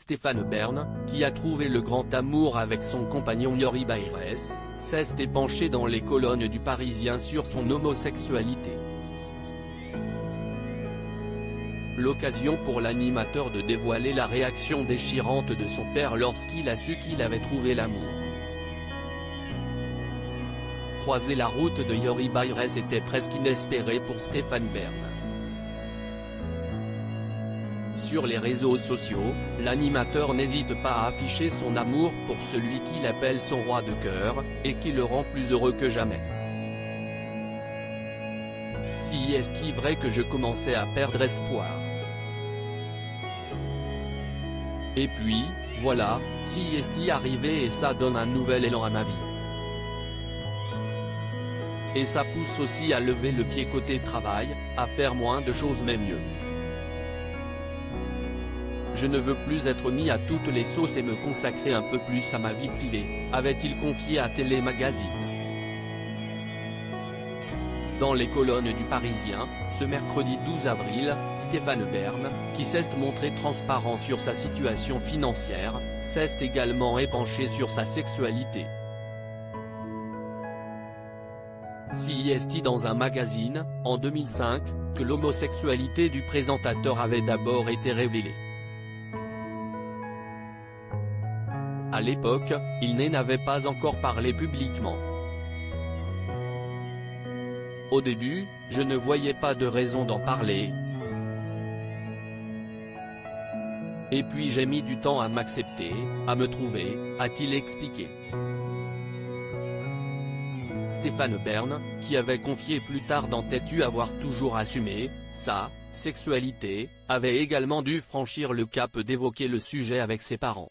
Stéphane Bern, qui a trouvé le grand amour avec son compagnon Yori Bayres, s'est épanché dans les colonnes du Parisien sur son homosexualité. L'occasion pour l'animateur de dévoiler la réaction déchirante de son père lorsqu'il a su qu'il avait trouvé l'amour. Croiser la route de Yori Bayres était presque inespéré pour Stéphane Bern. Sur les réseaux sociaux, l'animateur n'hésite pas à afficher son amour pour celui qu'il appelle son roi de cœur, et qui le rend plus heureux que jamais. Si est-il vrai que je commençais à perdre espoir. Et puis, voilà, si est-il arrivé et ça donne un nouvel élan à ma vie. Et ça pousse aussi à lever le pied côté travail, à faire moins de choses mais mieux. Je ne veux plus être mis à toutes les sauces et me consacrer un peu plus à ma vie privée, avait-il confié à Télé Magazine. Dans les colonnes du Parisien, ce mercredi 12 avril, Stéphane Bern, qui s'est montré transparent sur sa situation financière, s'est également épanché sur sa sexualité. Si est dans un magazine, en 2005, que l'homosexualité du présentateur avait d'abord été révélée. À l'époque, il n'avait pas encore parlé publiquement. Au début, je ne voyais pas de raison d'en parler. Et puis j'ai mis du temps à m'accepter, à me trouver, a-t-il expliqué. Stéphane Bern, qui avait confié plus tard dans T'es-tu avoir toujours assumé sa sexualité, avait également dû franchir le cap d'évoquer le sujet avec ses parents.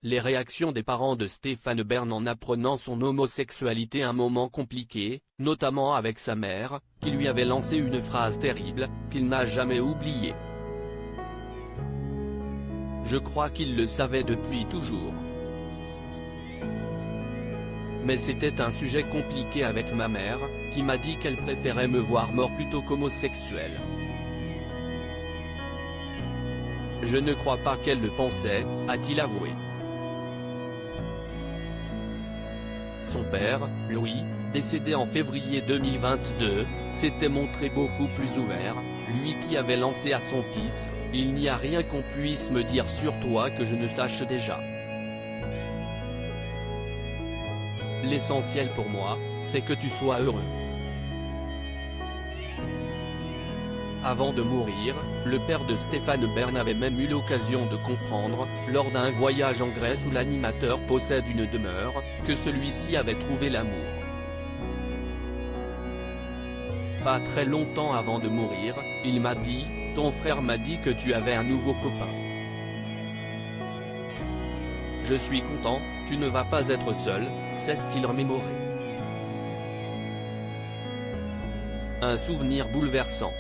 Les réactions des parents de Stéphane Bern en apprenant son homosexualité, un moment compliqué, notamment avec sa mère, qui lui avait lancé une phrase terrible, qu'il n'a jamais oubliée. Je crois qu'il le savait depuis toujours. Mais c'était un sujet compliqué avec ma mère, qui m'a dit qu'elle préférait me voir mort plutôt qu'homosexuel. Je ne crois pas qu'elle le pensait, a-t-il avoué. Son père, Louis, décédé en février 2022, s'était montré beaucoup plus ouvert, lui qui avait lancé à son fils « Il n'y a rien qu'on puisse me dire sur toi que je ne sache déjà. L'essentiel pour moi, c'est que tu sois heureux. » Avant de mourir, le père de Stéphane Bern avait même eu l'occasion de comprendre, lors d'un voyage en Grèce où l'animateur possède une demeure, que celui-ci avait trouvé l'amour. Pas très longtemps avant de mourir, il m'a dit « Ton frère m'a dit que tu avais un nouveau copain. Je suis content, tu ne vas pas être seul », s'est-il remémoré. Un souvenir bouleversant.